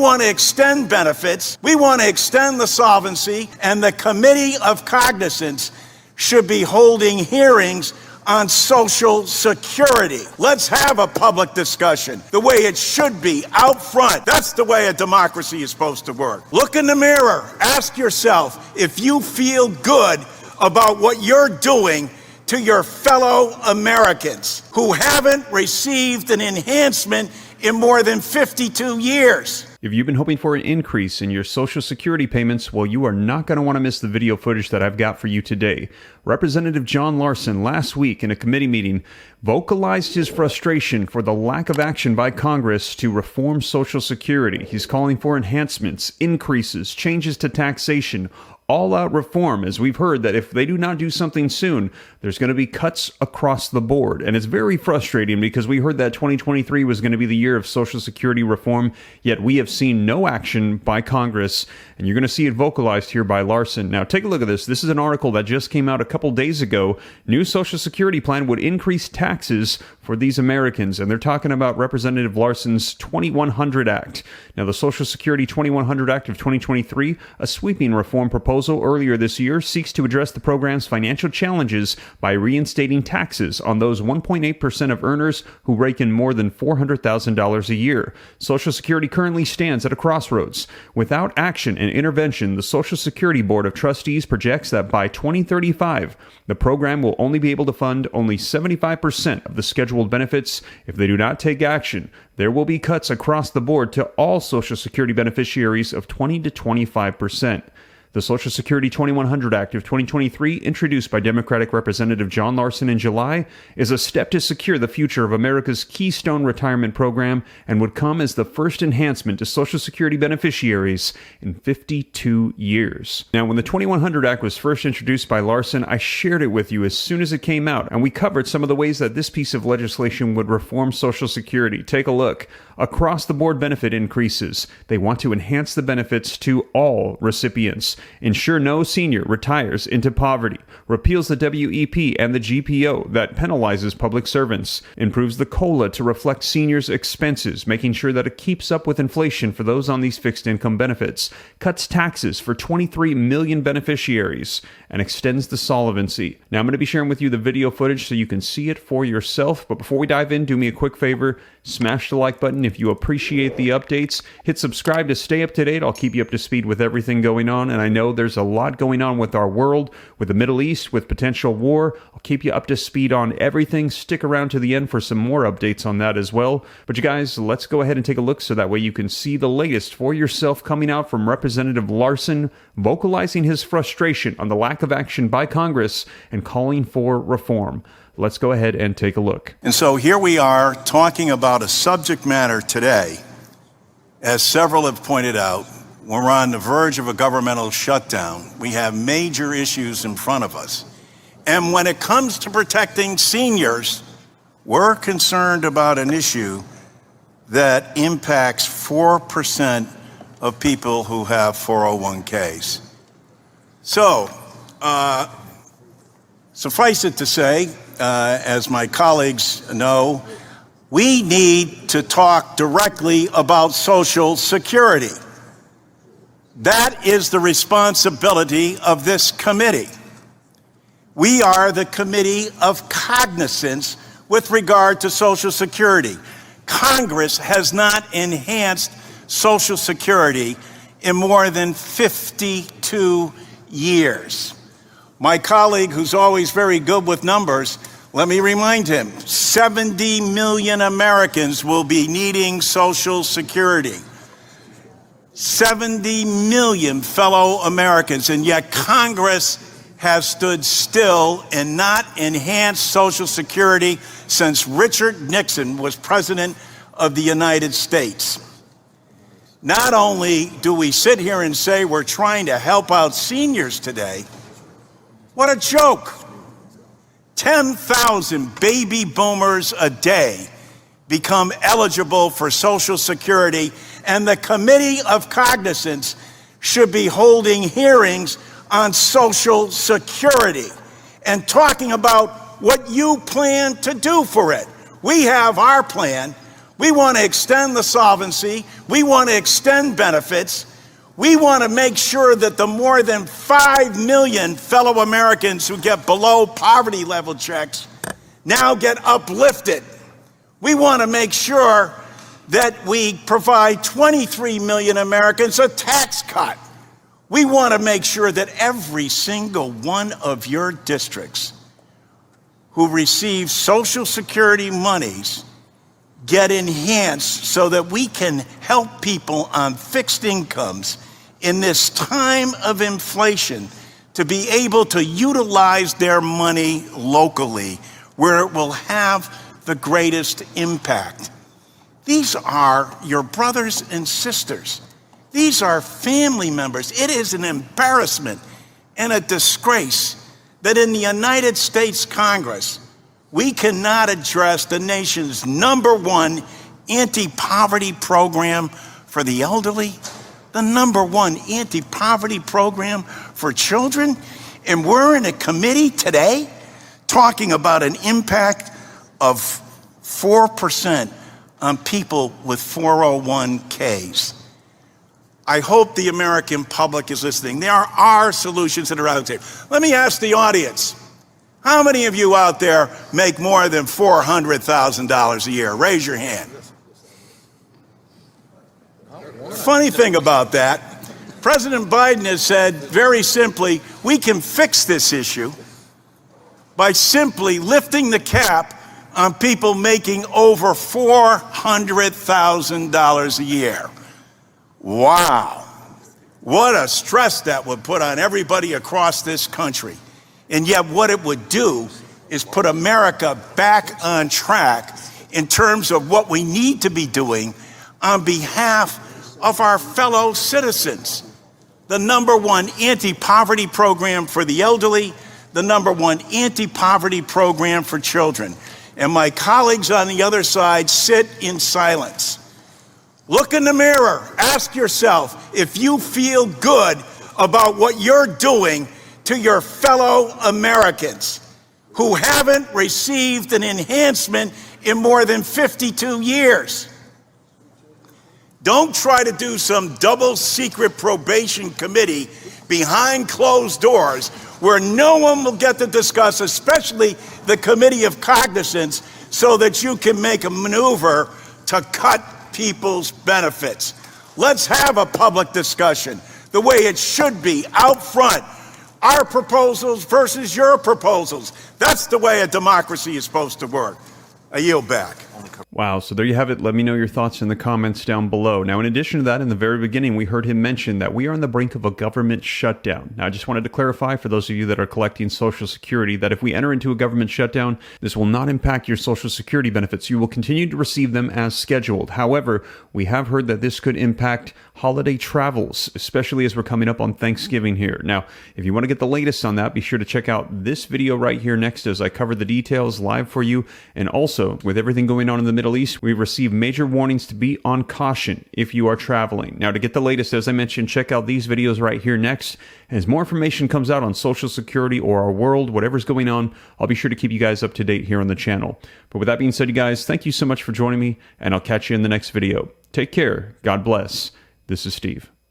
want to extend benefits. We want to extend the solvency, and the Committee of Cognizance should be holding hearings on Social Security. Let's have a public discussion the way it should be, out front. That's the way a democracy is supposed to work. Look in the mirror. Ask yourself if you feel good about what you're doing to your fellow Americans who haven't received an enhancement in more than 52 years. If you've been hoping for an increase in your Social Security payments, well, you are not going to want to miss the video footage that I've got for you today. Representative John Larson last week in a committee meeting vocalized his frustration for the lack of action by Congress to reform Social Security. He's calling for enhancements, increases, changes to taxation, all-out reform, as we've heard that if they do not do something soon, there's going to be cuts across the board. And it's very frustrating because we heard that 2023 was going to be the year of Social Security reform, yet we have seen no action by Congress, and you're going to see it vocalized here by Larson. Now, take a look at this. This is an article that just came out a couple days ago. New Social Security plan would increase taxes for these Americans, and they're talking about Representative Larson's 2100 Act. Now, the Social Security 2100 Act of 2023, a sweeping reform proposal earlier this year, seeks to address the program's financial challenges by reinstating taxes on those 1.8% of earners who rake in more than $400,000 a year. Social Security currently stands at a crossroads. Without action and intervention, the Social Security Board of Trustees projects that by 2035, the program will only be able to fund only 75% of the scheduled benefits. If they do not take action, there will be cuts across the board to all Social Security beneficiaries of 20 to 25%. The Social Security 2100 Act of 2023, introduced by Democratic Representative John Larson in July, is a step to secure the future of America's Keystone Retirement Program and would come as the first enhancement to Social Security beneficiaries in 52 years. Now, when the 2100 Act was first introduced by Larson, I shared it with you as soon as it came out, and we covered some of the ways that this piece of legislation would reform Social Security. Take a look. Across-the-board benefit increases. They want to enhance the benefits to all recipients. Ensure no senior retires into poverty. Repeals the WEP and the GPO that penalizes public servants. Improves the COLA to reflect seniors' expenses, making sure that it keeps up with inflation for those on these fixed income benefits. Cuts taxes for 23 million beneficiaries and extends the solvency. Now, I'm going to be sharing with you the video footage so you can see it for yourself. But before we dive in, do me a quick favor. Smash the like button if you appreciate the updates. Hit subscribe to stay up to date. I'll keep you up to speed with everything going on. And I know there's a lot going on with our world, with the Middle East, with potential war. I'll keep you up to speed on everything. Stick around to the end for some more updates on that as well. But you guys, let's go ahead and take a look so that way you can see the latest for yourself coming out from Representative Larson, vocalizing his frustration on the lack of action by Congress and calling for reform. Let's go ahead and take a look. And so here we are talking about a subject matter today, as several have pointed out, when we're on the verge of a governmental shutdown. We have major issues in front of us. And when it comes to protecting seniors, we're concerned about an issue that impacts 4% of people who have 401ks. So, suffice it to say, as my colleagues know, we need to talk directly about Social Security. That is the responsibility of this committee. We are the Committee of Cognizance with regard to Social Security. Congress has not enhanced Social Security in more than 52 years. My colleague, who's always very good with numbers, let me remind him, 70 million Americans will be needing Social Security. 70 million fellow Americans, and yet Congress has stood still and not enhanced Social Security since Richard Nixon was President of the United States. Not only do we sit here and say we're trying to help out seniors today, what a joke. 10,000 baby boomers a day become eligible for Social Security, and the Committee of Cognizance should be holding hearings on Social Security and talking about what you plan to do for it. We have our plan. We want to extend the solvency. We want to extend benefits. We want to make sure that the more than 5 million fellow Americans who get below poverty level checks now get uplifted. We want to make sure that we provide 23 million Americans a tax cut. We want to make sure that every single one of your districts who receive Social Security monies get enhanced so that we can help people on fixed incomes in this time of inflation to be able to utilize their money locally where it will have the greatest impact. These are your brothers and sisters. These are family members. It is an embarrassment and a disgrace that in the United States Congress, we cannot address the nation's #1 anti-poverty program for the elderly, the #1 anti-poverty program for children, and we're in a committee today talking about an impact of 4% on people with 401ks. I hope the American public is listening. There are solutions that are out there. Let me ask the audience, how many of you out there make more than $400,000 a year? Raise your hand. Funny thing about that, President Biden has said very simply, we can fix this issue by simply lifting the cap on people making over $400,000 a year. Wow. What a stress that would put on everybody across this country. And yet what it would do is put America back on track in terms of what we need to be doing on behalf of our fellow citizens. The #1 anti-poverty program for the elderly, the #1 anti-poverty program for children. And my colleagues on the other side sit in silence. Look in the mirror. Ask yourself if you feel good about what you're doing to your fellow Americans who haven't received an enhancement in more than 52 years. Don't try to do some double secret probation committee behind closed doors where no one will get to discuss, especially the Committee of Cognizance, so that you can make a maneuver to cut people's benefits. Let's have a public discussion the way it should be, out front. Our proposals versus your proposals. That's the way a democracy is supposed to work. I yield back. Wow, so there you have it. Let me know your thoughts in the comments down below. Now, in addition to that, in the very beginning, we heard him mention that we are on the brink of a government shutdown. Now, I just wanted to clarify for those of you that are collecting Social Security that if we enter into a government shutdown, this will not impact your Social Security benefits. You will continue to receive them as scheduled. However, we have heard that this could impact holiday travels, especially as we're coming up on Thanksgiving here. Now, if you want to get the latest on that, be sure to check out this video right here next as I cover the details live for you. And also, with everything going on in the Middle East, we've received major warnings to be on caution if you are traveling. Now, to get the latest, as I mentioned, check out these videos right here next. As more information comes out on Social Security or our world, whatever's going on, I'll be sure to keep you guys up to date here on the channel. But with that being said, you guys, thank you so much for joining me, and I'll catch you in the next video. Take care. God bless. This is Steve.